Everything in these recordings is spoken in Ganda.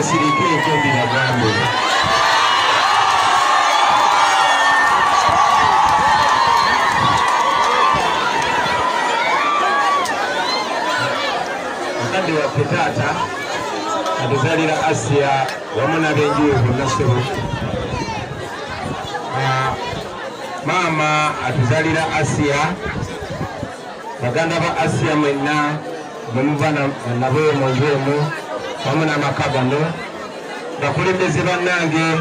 basirike ekyombi nagambe mukadde waffe taata atuzalira Asia wamu n'ab'enjuyi bonna ssebo maama atuzalira Asia baganda ba Asia mwenna mwemuva nabo munju emu wamu n'amaka gano bakulembeze bannange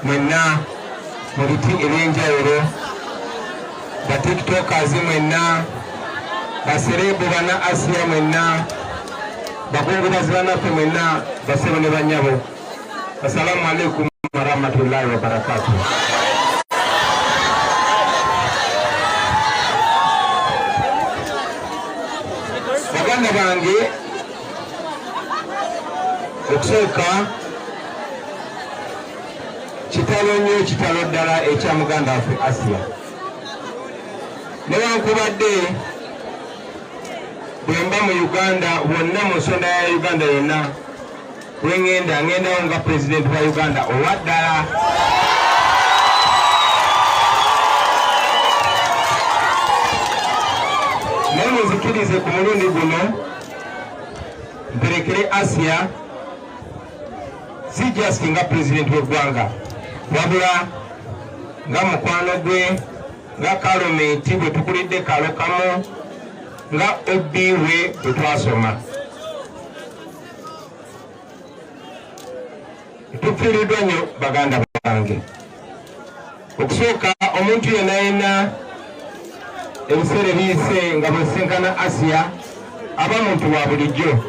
mwenna mu biti eby'enjawulo batiktokers mwenna baserebu bana Asia mwenna bakungubazi bannaffe mwenna basebo ne bannyabo assalamu alaikum warahmatullahi wabarakatuh. Baganda bange okusooka kitalo nnyo kitalo ddala ekya muganda waffe Asia newankubadde bwemba mu Uganda wonna mu nsonda ya Uganda yonna ng'endawo nga pulezidenti wa Uganda owaddala naye muzikirize ku mulundi guno mperekere Asia si just nga pulezidenti w'eggwanga wabula nga mukwano gwe nga kalomenti bwe tukulidde kalo kamu nga obbiwe bwe twasoma tufiiriddwa nnyo baganda bange. Okusooka omuntu yenna yenna ebiseera ebiyise nga bwesenkana Asia aba muntu wa bulijjo,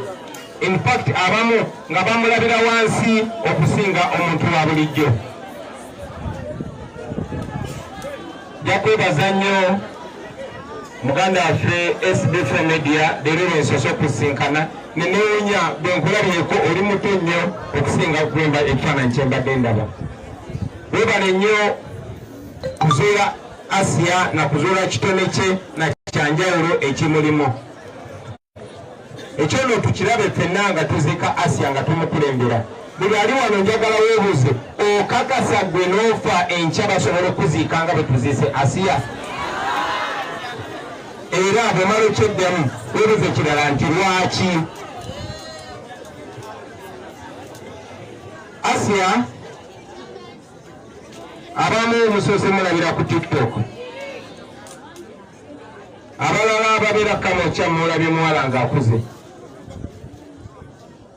in fact abamu nga bamulabira wansi okusinga omuntu wa bulijjo. Jakwebaza nnyo muganda waffe SBF Media leero lwensoose okusinkana nenewunya bwe nkulabyeko oli muto nnyo okusinga okwemba ekifaananyi kye mbadde ndaba. Weebale nnyo kuzuula Asia na kuzuula kitone kye na kyanjawulo ekimulimu. Ekyo nno tukirabe ffenna nga tuziika Asia nga tumukulembera. Buli ali wano njagala weebuuze okakasa gwe n'ofa enkya basobola okuziika nga bwe tuziise Asia? Era bwemala ekyeddemu weebuuze kirala nti lwaki? Asia abamu musoose mulabira ku TikTok, abalala ababeera kamokya mulabye muwala ng'akuze.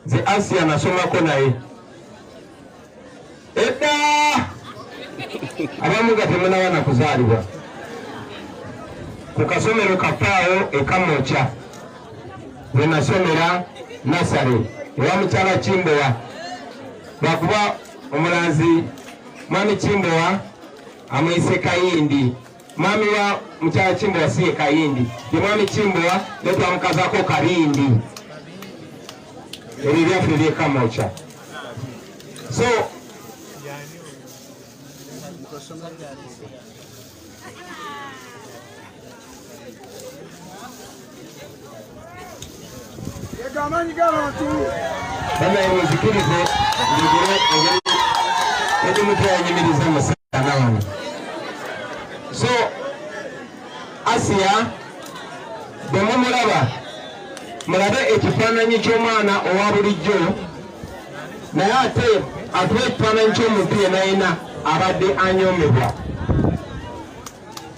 Nze Asia nasomako naye edda abamu nga temunaba na kuzaalibwa ku kasomero kapaawo ekamokya we nasomera nasale ewa mukyala Kimbowa, lwakuba omulanzi mwami Kimbowa amwise Kayindi, mwami wa mukyala Kimbowa siye Kayindi, ye mwami Kimbowa ne twamukazako Kalindi. Ebyo byaffe ebyekamokya. So banaye muzikirize ngire engeri edimutwe yanyimiriza musana wano. So Asia bwe mumulaba mulabe ekifaananyi ky'omwana owa bulijjo, naye ate atuwa ekifaananyi ky'omuntu yenna yenna abadde anyoomebwa.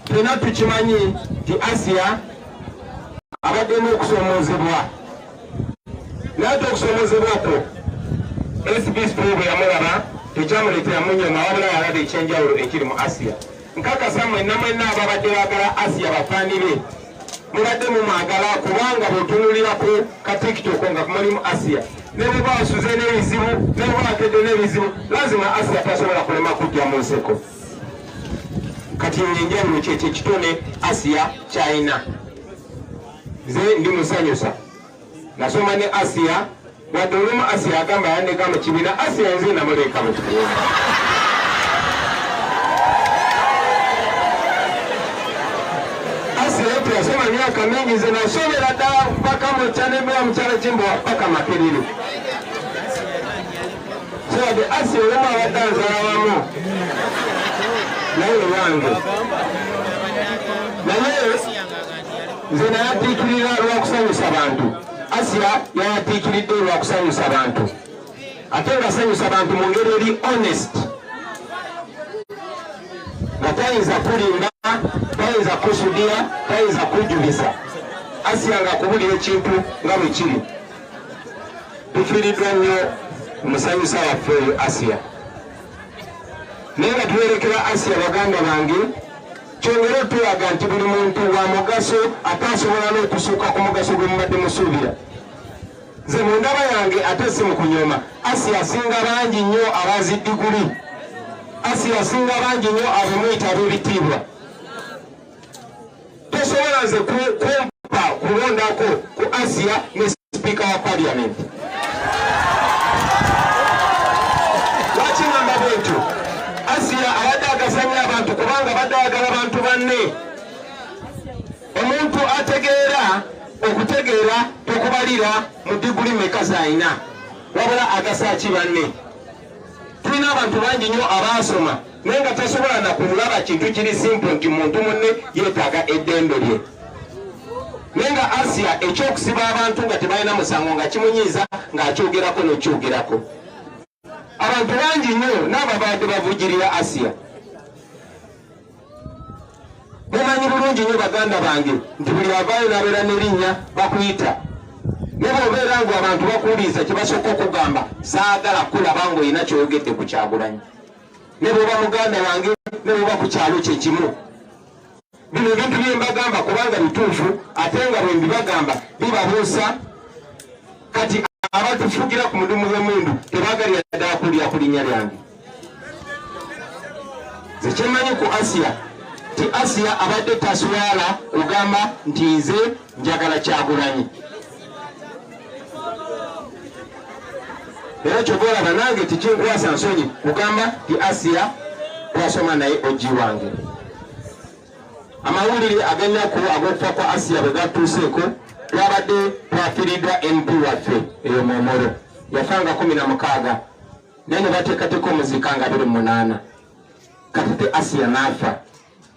Ffenna tukimanyi nti Asia abaddemu okusomoozebwa, naye ate okusomoozebwa okwo SBS bwe yamulaba tekyamuleetera munyooma, wabula yalaba ekyenjawulo ekiri mu Asia. Nkakasa mwenna ababadde baagala Asia bafaanire mubadde mumwagala, kubanga bwetunulira ku ka TikTok nga mulimu Asia ne bwe basuze n'ebizibu ne bwe bakedde n'ebizibu, lazima Asia tasobola kulema kujja mu nseko. Kati enjawulo kyekyo ekitone Asia kyayina. Nze ndi musanyusa nasoma ne Asia, wadde olumu Asia agamba yandeka mu kibiina, Asia nze namuleeka mu kibiina. Yasoma myaka mingi, nze nasomera ddala mpaka mu kyanebwa mukyala Kimbowa paka Makerere. wadde Asia olumu abadde anzalawamu naye wange naye nze nayatiikirira lwakusanyusa bantu. Asia yayatiikiridde lwakusanyusa bantu ate ngasanyusa bantu mu ngeri eri honest nga tayinza kulimba tayinza kusudia tayinza kujulisa. Asia nga akubulira ekintu nga bwe kiri. Tufiiriddwa nnyo omusanyusa waffe oyo Asia naye nga tuwerekera Asia baganda bange kyongere otulaga nti buli muntu wa mugaso ate asobola n'okusuuka ku mugaso gwe mubadde musuubira. Nze mu ndaba yange ate si mu kunyoma Asia asinga bangi nnyo abazi diguli. Asia asinga bangi nnyo abamwita ab'ebitiibwa. Tosobola nze kumpa kulondako ku Asia ne sipiika wa paliamenti. Lwaki ngamba bwetyo? Asia abadde agasanya abantu kubanga badde ayagala abantu banne. Omuntu ategeera okutegeera tokubalira mu diguli meka z'alina wabula agasaki banne. Tulina abantu bangi nnyo abaasoma naye nga tasobola na kulaba kintu kiri simple nti muntu munne yeetaaga eddembe lye. Naye nga Asia ekyokusiba abantu nga tebalina musango nga kimunyiiza ng'akyogerako n'okyogerako. Abantu bangi nnyo n'ababadde bavugirira Asia. Mumanyi bulungi nnyo baganda bange nti buli avaayo n'abeera n'erinnya bakuyita. Ne bw'obeera ngu abantu bakuwuliriza kye basooka okugamba saagala kulaba ng'olina kyoyogedde ku Kyagulanyi. Ne bw'oba muganda wange ne bw'oba ku kyalo kye kimu. Bino ebintu bye mbagamba kubanga bituufu ate nga bwe mbibagamba bibabuusa. Kati abatufugira ku mulimu gw'emundu tebaagalira ddala kulya ku linnya lyange. Nze kyemmanyi ku Asia ti Asia abadde taswala kugamba nti nze njagala Kyagulanyi. Era kyoboolaba nange tikinkwasa nsonyi kugamba ti Asia twasoma naye oji wange. Amawulire ag'ennaku ag'okufa kwa Asia bwe gatuuseeko twabadde twafiiriddwa MP waffe eyo Momoro yafanga 16 naye ne bateekateeka omuzika nga 28. Katete Asia n'afa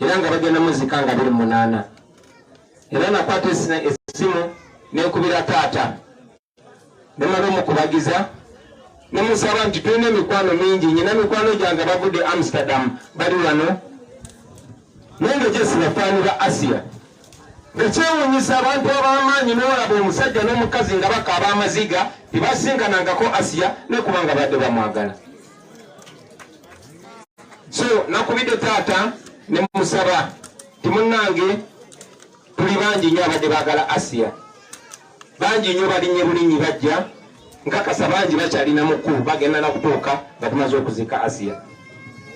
era nga bagenda muzika nga 28. Era nakwata essimu neekubira taata ne mala omukubagiza ne musaba nti tulina emikwano mingi nyina mikwano gyange bavudde Amsterdam bali wano naye nga gye sibafaanira Asia. Nga kyewuunyisa abantu ab'amaanyi n'olaba omusajja n'omukazi nga bakaaba amaziga tebasinkanangako Asia ne kubanga badde bamwagala. So nakubidde taata ne musaba ti munnange tuli bangi nnyo abadde baagala Asia. Bangi nnyo balinnye bulinyi bajja nkakasa bangi bakyalina mukulu bagenda nakutuuka nga tumaze okuzika Asia.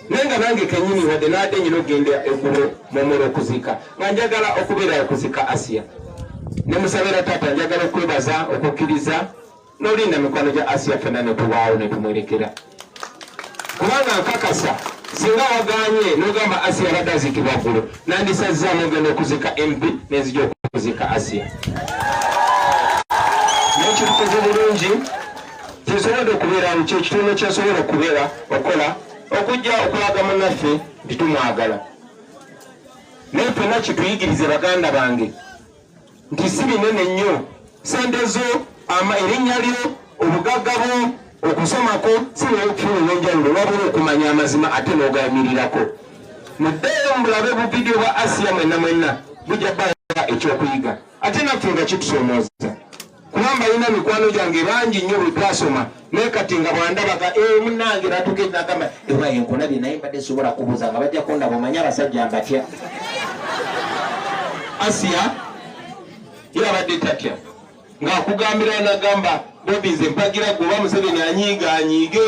Naye nga nange kennyini wadde naadde nyina okgenda eggulo Momoro okuzika nga njagala okubeera okuzika Asia. Ne musabira taata njagala okwebaza okukkiriza n'olinda mikwano gya Asia ffenna ne tubaawo ne tumwerekera. Kubanga nkakasa singa wagaanye n'ogamba Asia abadde azikibwa ggulo nandisazzaamu ogenda okuzika MP nenzija okuzika Asia. Naye kitukoze bulungi tinsobodde okubeera kyo kitundu kyensobola okubeera okola okujja okulaga munnaffe nti tumwagala. Naye ffenna kituyigirize baganda bange nti si binene nnyo sente zo erinnya lyo obugagga bwo okusomako si neokufuna enjawulo wabula okumanya amazima ate n'ogayimirirako. Muddeeyo mulabe buvidiyo bwa Asia mwenna bujja bbanga ekyokuyiga ate naffe nga kitusoomooza kubanga alina mikwano gyange bangi nnyo bwe twasoma naye kati nga bwandabaga munnange natugenda agamba ewa enkonabye naye mbadde sobola kubuuza nga bajja kundaba omanyi abasajja mbatya. Asia ye abadde tatya ng'akugambira nagamba Bobi nze mpagira gwe oba Museveni anyiigaanyiige.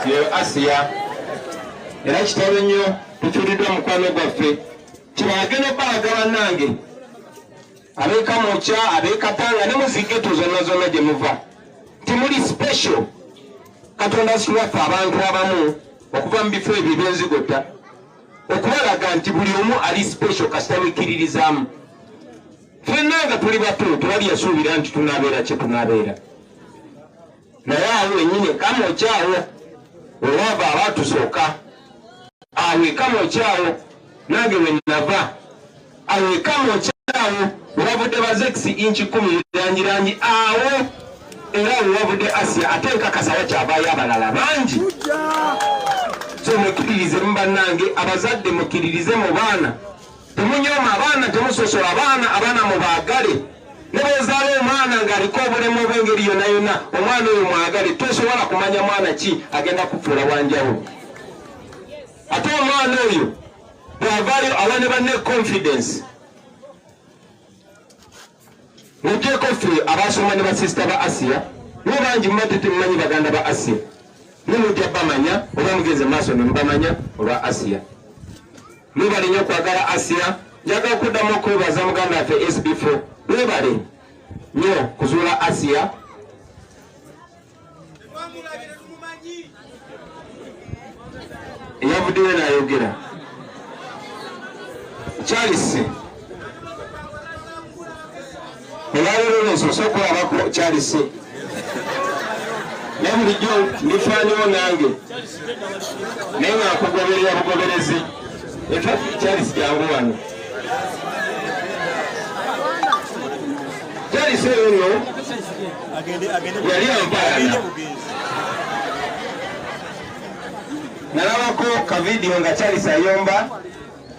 Yo Asia era kitalo nnyo tufiiriddwa mukwano gwaffe kibagenda obbalaga bannange ab'ekamokya ab'ekatanga ne muzigeto zonna gye muva timuli special. Katonda asiwaffe abantu abamu okuva mu bifo ebyo ebyenzigota okubalaga nti buli omu ali special kasita wekkiririzaamu. Ffenna nga tuli bato tewali yasuubira nti tunaabeera kye tunaabeera naye awo enyine kama okyawo olwava abatusooka awe kama okyawo nange wenava awe kama okyawo olwavudde bazekisi inchi 10 langirangi awo era olwavudde Asia ate nkakasa wakyavaayo abalala bangi. So mukiririze mubannange abazadde mukiririze mu baana temunyooma abaana temusosola abaana mubaagale ne bwezaala omwana ng'aliko obulemu obw'engeri yonna yonna omwana oyo mwagale tosobola kumanya mwana ki agenda kufuula wanjawulo ate omwana oyo bw'avaayo awa ne banne confidence mugyeko ffe abasoma ne basisita ba Asia nibo bangi mubadde temumanyi baganda ba Asia nimujja bamanya oba mugenze maaso ne mubamanya olwa Asia mwebale nnyo okwagala Asia. Njagala okuddamu okwebaza muganda waffe SB4 mwebale nnyo kuzuula Asia. Eyavuddeyo n'ayogera Charles olwaliro nsose okulabako Charles naye bulijjo ndifaanyewo nange naye nga nkugoberera bugoberezi efa Charles jangu wano Charles oyo nno yali ampaana nalabako kavidiyo nga Charles ayomba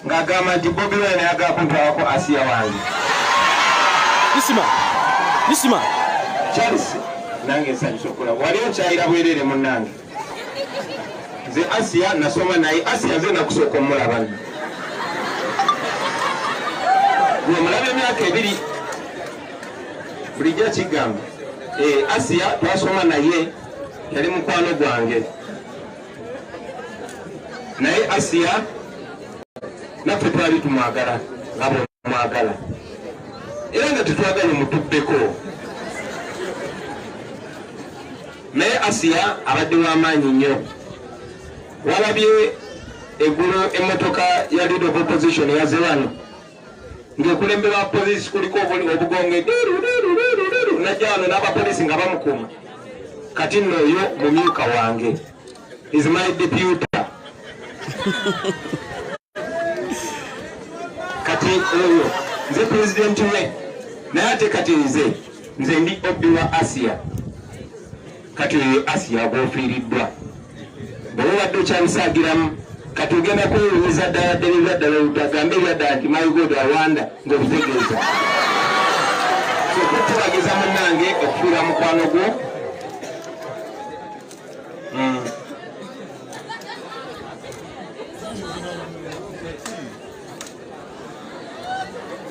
ng'agamba nti Bobi Wine ayagala kuntwalako Asia wange. Bisima Charles nange nsanyusa okulaba wali okyayira bwerere munnange nze Asia nasoma naye Asia nze nakusooka omulaba omulaba emyaka 2 bulijjo kigamba Asia twasoma naye yali mukwano gwange naye Asia naffe twali tumwagala nga bwemwagala era nga tetwagala mutubbeko naye Asia abadde w'amaanyi nnyo. Walabye eggulo emmotoka ya leader of opposition yaze wano ng'ekulembera abapoliisi kuliko obugonge najja wano n'abapoliisi nga bamukuuma kati nno oyo mumyuka wange is my deputy kati oyo nze pulezidenti we naye ate kati nze ndi obbi wa Asia kati oyo Asia bw'ofiiriddwa bwe badde okyamusaagiramu kati ogenda kwewuunyisa ddala ddala utagambe ebyadda nti my God Rwanda ng'obitegeeza so kutubageza munnange okufiira mukwano gwo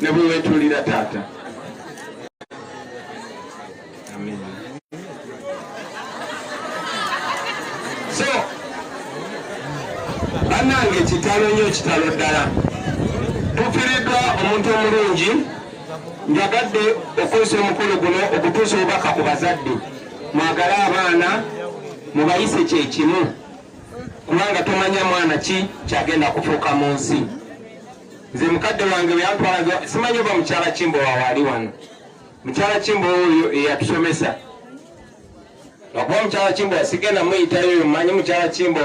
ne bwe weetuulira taata. Amen. So bannange kitalo nnyo kitalo ddala tufiiriddwa omuntu omulungi njagadde okozesa omukolo guno okutuusa obubaka ku bazadde mwagale abaana mubayise kyekimu kubanga tomanya mwana ki kyagenda kufuuka mu nsi. Nze mukadde wange yantwalaga simanyi oba mukyala Kimbo waali wano mukyala Kimbo oyo eyatusomesa okuba mukyala Kimbo yasigenda muyitayo oyo mmanyi mukyala Kimbo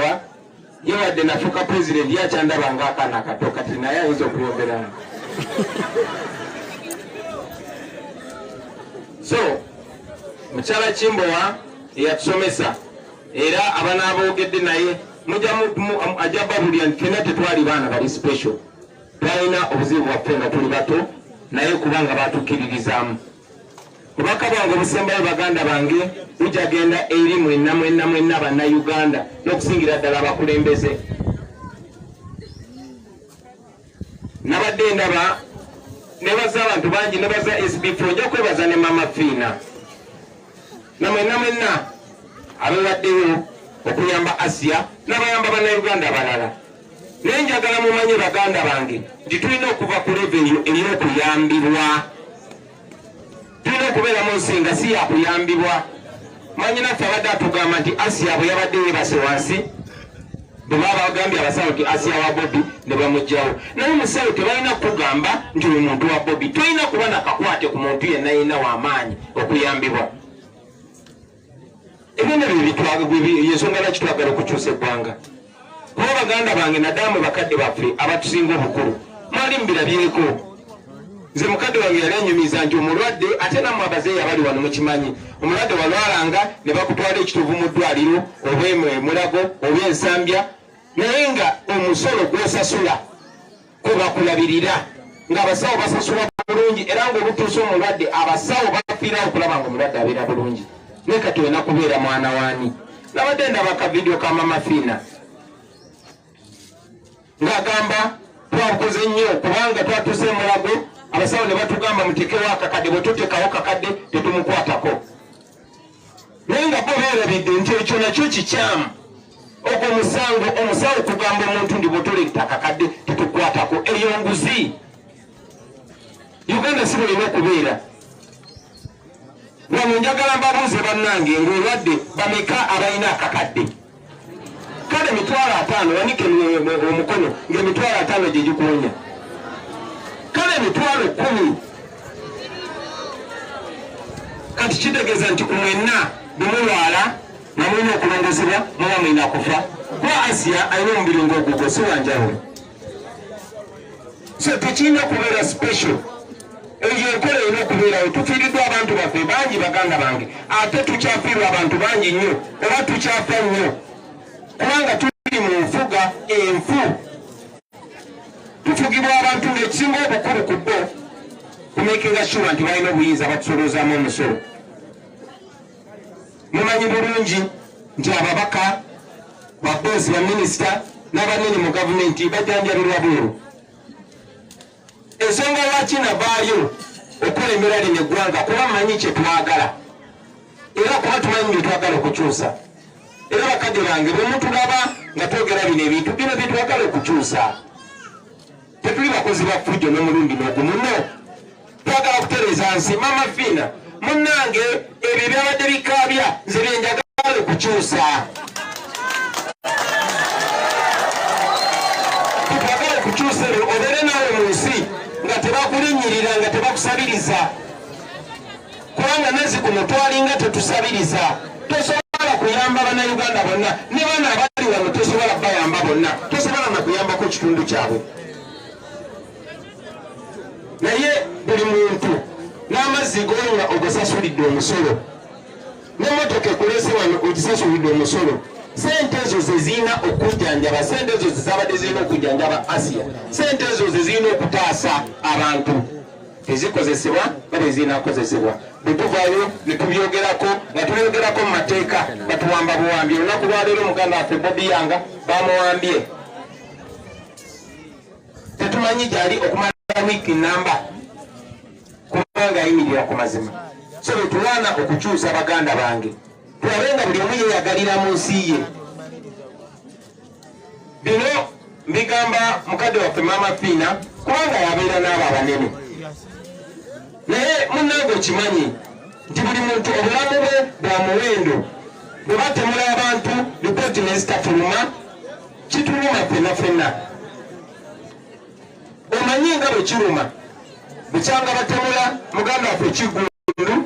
ye wadde nafuuka pulezidenti yakyandaba ng'akaana akato kati naye ayinza okuyogerana so mukyala Kimbo eyatusomesa era abanaboogedde naye ajja babulira nti fenna tetwali baana bali special twalina obuzibu bwaffe nga tuli bato naye kubanga batukkiririzaamu obubaka bwange obusembayo baganda bange bujagenda eri mwenna bannayuganda n'okusingira ddala abakulembeze. Nabadde ndaba nebaza abantu bangi nebaza SB4 ojja kwebaza ne mama Fiina na mwenna abeewaddeyo okuyamba Asia n'abayamba bannayuganda abalala. Naye njagala mumanye baganda bange nti tulina okuva ku level ey'okuyambibwa, tulina okubeera mu nsi nga si yakuyambibwa. Manyi naffe abadde atugamba nti Asia bwe yabadde yeebase wansi bwe baba bagambye abasawo nti Asia wa Bobi ne bamugjawo. Naye omusawo tebalina kugamba nti oyo muntu wa Bobi, tolina kuba nakakwate ku muntu yenna w'amaanyi okuyambibwa. ebintu bibitwagwe yensonga lwaki twagala okukyusa eggwanga kuba baganda bange nadamu bakadde baffe abatusinga obukulu mwali mbirabyeko nze mukadde wange yali anyumiza nti omulwadde ate nammwe abazeeyi abali wano mukimanyi omulwadde walwalanga ne bakutwala ekitovu mu ddwaliro oba emulago oba ensambya naye nga omusolo gwosasula kwebakulabirira ng'abasawo basasula bulungi era ng'olutuusa omulwadde abasawo bafiirawo okulaba nga omulwadde abeera bulungi naye kati olina kubeera mwana waani nabadde ndaba akavidiyo ka mama fiina ng'agamba twakoze nnyo kubanga twatuuse emulago abasawo ne batugamba mutekewo akakadde bwe tutekawo kakadde tetumukwatako naye nga bo beerabidde nti ekyo nakyo kikyamu ogwo omusango omusawo okugamba omuntu ndi bwotolekta akakadde tetukwatako eyo nguzi uganda si bulina okubeera wano njagala mbabuuze bannange ng'olwadde bameka abalina akakadde kale 50 wanike omukono ng'emitwalo 5 gye gikuwonya kale 10,000 kati kitegeeza nti kumwenna bwemulwala namulina okulongosebwa muba mulina kufa kuba Asia alina omubiri ng'ogugwo si wanjawulo so tekirina kubeera special eyo enkola erina okubeerawo tufiiriddwa abantu baffe bangi baganda bange ate tukyafiirwa abantu bangi nnyo oba tukyafa nnyo kubanga tuli mu nfuga enfu tufugibwa abantu ng'ekisinga obukulu ku bo kumekinga sure nti balina obuyinza batusolozaamu omusolo mumanyi bulungi nti ababaka baboozi baminisita n'abanene mu gavumenti bajjanjabirwa bweru ensonga lwaki navaayo okulemera lino eggwanga kuba mmanyi kye twagala era kuba tumanyi bye twagala okukyusa era bakadde bange bwe mutulaba nga twogera bino ebintu bino bye twagala okukyusa tetuli bakozi ba ffujjo n'omulundi n'ogumu no twagala kutereeza nsi mama fiina munnange ebyo byabadde bikaabya nze bye njagala okukyusa tetwagala okukyusa ebyo obeere nawe mu nsi nga tebakulinnyirira nga tebakusabiriza kubanga nazi kuno twalinga tetusabiriza tosobola kuyamba bannayuganda bonna ne bana abali wano tosobola bayamba bonna tosobola nakuyambako kitundu kyabwe naye buli muntu n'amazzi gonywa ogasasulidde omusolo n'emmotoka ekulese wano ogisasulidde omusolo sente ezo ze zirina okujjanjaba sente ezo zezabadde zirina okujjanjaba Asia sente ezo ze zirina okutaasa abantu tezikozesebwa bale zirina kukozesebwa bwe tuvaayo ne tubyogerako nga tubyogerako mu mateeka batuwamba buwambye olunaku lwaleero muganda waffe Bobi Yanga bamuwambye tetumanyi gyali okumala wiiki namba kubanga ayimirira ku mazima so bwe tulwana okukyusa baganda bange tulabe nga buli omu yeyagalira mu nsi ye bino mbigamba mukadde waffe mama fiina kubanga yabeera n'abo abanene naye munnange okimanyi nti buli muntu obulamu bwe bwa muwendo bwe batemula abantu lipooti nezitafuluma kituluma ffenna ffenna omanyi nga bwe kiruma bukyanga batemula muganda waffe Kiggundu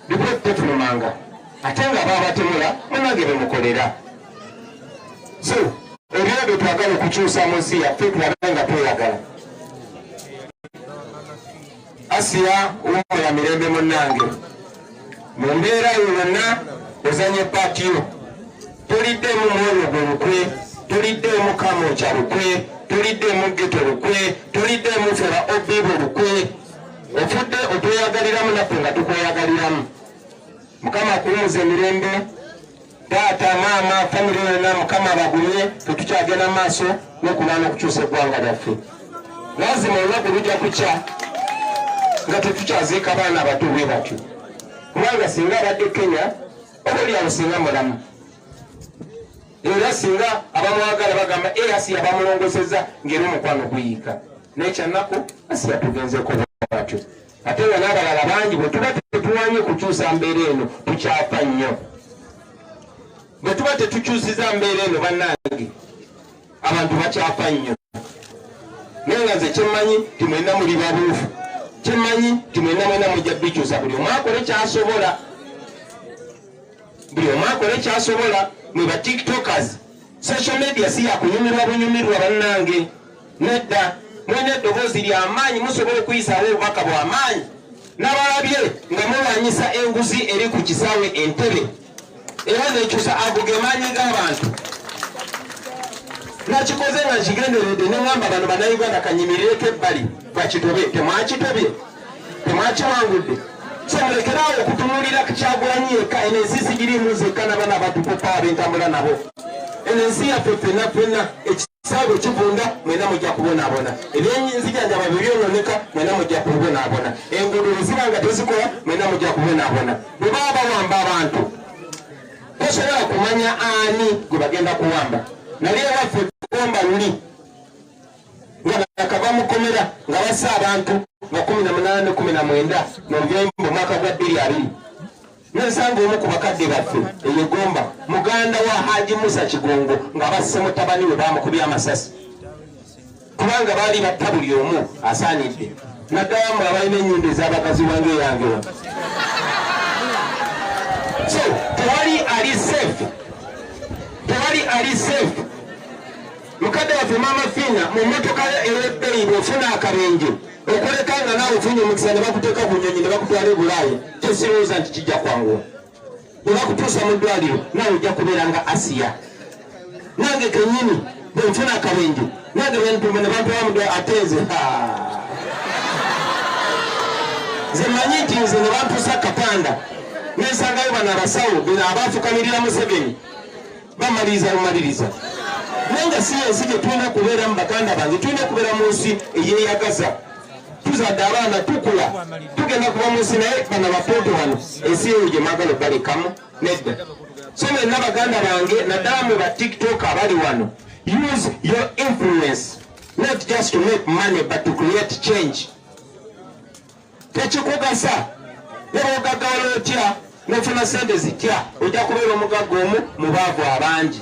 lipooti tefulumanga ate nga babatemula munnange bemukolera so ebyo bye twagala okukyusa mu nsi yaffe tulabe nga tweyagala Asia umoya mirembe munnange mu mbeera yonna ozanye paati yo toliddeemu mwoyo gwe lukwe toliddeemu kamokya lukwe toliddeemu geto lukwe toliddeemu feba obibo lukwe ofudde otweyagaliramu naffe nga tukweyagaliramu mukama akuwumuza emirembe taata maama famire yonna mukama abagumye tetukyagenda mu maaso n'okulwana okukyusa eggwanga lyaffe lazima olunaku lujja kukya nga tetukyaziika abaana abato bwe batyo kubanga singa abadde Kenya oba olyawo singa mulamu era singa abamwagala bagamba Asia bamulongosezza ng'era omukwano guyiika naye kyannaku Asia tugenzeko batyo ate nga n'abalala bangi bwe tuba tetuwanye kukyusa mbeera eno tukyafa nnyo bwe tuba tetukyusiza mbeera eno bannange abantu bakyafa nnyo naye nga nze kyemmanyi timwenna muli babuufu kyemmanyi timwenna mwena mujja bikyusa buli omu akole kyasobola buli omu akole kyasobola. Mwe ba tiktokers social media si yakunyumirwa bunyumirwa bannange, nedda mwene eddoboozi ly'amaanyi musobole okuyisaawo obubaka bw'amaanyi n'abalabye nga mulwanyisa enguzi eri ku kisaawe Entebbe era nekyusa ago ge maanyi g'abantu. Nakikoze nga nkigenderedde ne ngamba bano bannayuganda kanyimireko ebbali bakitobe. Temwakitobye, temwakiwangudde. So mulekeraawo okutunuulira Kyagulanyi yekka. Eno ensi sigirimu zekka n'abaana batupopa ab'entambula nabo. Eno ensi yaffe ffenna ffenna ekisaawe kivunda mwena mujja kubonaabona. Ebyenzijanjaba byononeka mwena mujja kubonaabona. Enguudo bwe ziba nga tezikola mwena mujja kubonaabona. Bwe baba bawamba abantu tosobola kumanya ani gwe bagenda kuwamba. Nali ewaffe kuwamba luli nga nakava mukomera nga bassa abantu nga 18-19 Novemba omwaka gwa 2020 nensanga omu ku bakadde baffe eyegomba muganda wa Haji Musa Kigongo nga basse mutabani we bamukubya amasasi kubanga baali batta buli omu asaanidde. Naddala mu abalina ennyumba ez'abakazi wange yange wa. So tewali ali safe. Mukadde waffe Mama Fina mu mmotoka ey'ebbeeyi bw'ofuna akabenje okoleka nga naawe ofunye omukisa ne bakuteeka ku nnyonyi ne bakutwala e Bulaaya tesirowooza nti kijja kwanguwa. Bwe bakutuusa mu ddwaliro naawe ojja kubeera nga Asiya. Nange kennyini bwe nfuna akabenje nange bentuma ne bantwala mu ddwaliro ate nze nze manyi nti nze ne bampusa Katanda nensangayo bano abasawo bino abaafukamirira Museveni bamaliriza bumaliriza. Nenga si ensi gye tulina kubeera mu baganda bange, tulina kubeera mu nsi eyeeyagaza. Tuzadde abaana tukula tugenda kuba mu nsi naye bano bapooto wano ensi eyo gye mwagala obalekamu nedda. So mwenna baganda bange naddala mu ba tiktok abali wano, use your influence not just to make money but to create change. Tekikugasa ne bw'ogaggawala otya n'ofuna sente zitya ojja kubeera omugagga omu mu baavu abangi.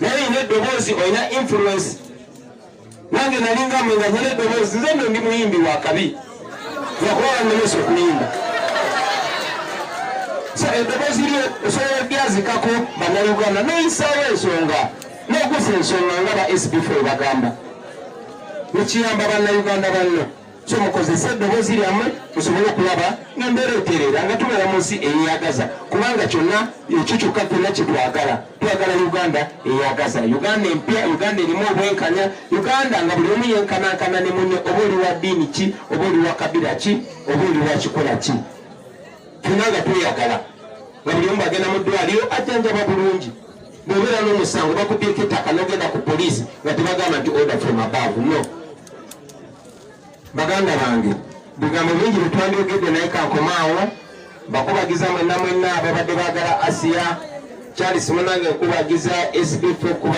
Naye ina eddoboozi olina influence. Nange nalinga mwe nga nyina eddoboozi nze nno ndi muyimbi wa kabi lwakuba bannemesa okuyimba. So eddoboozi lyo osobola olyazikako bannayuganda noyisaawo ensonga n'ogusa ensonga nga ba SB4 bagamba nekiyamba bannayuganda banno. So mukozese eddoboozi lyammwe musobole okulaba nga mbeera etereera nga tubeera mu nsi eyeeyagaza kubanga kyonna ekyo kyokka ffenna kye twagala. Twagala Uganda eyagaza, Uganda empya, Uganda erimu obwenkanya, Uganda nga buli omu yenkanankana ne munne oba oli wa ddiini ki oba oli wa kabira ki oba oli wa kikola ki. Ffenna nga tweyagala nga buli omu bagenda mu ddwaliro ajjanjaba bulungi. Bw'obeera n'omusango bakubyeko ettaka n'ogenda ku poliisi nga tebagamba nti order from above. No. Baganda bange bigambo bingi bitwandyogedde naye kankomaawo bakubagiza mwenna ababadde baagala Asiya Charles munange nkubagiza SB4 kuba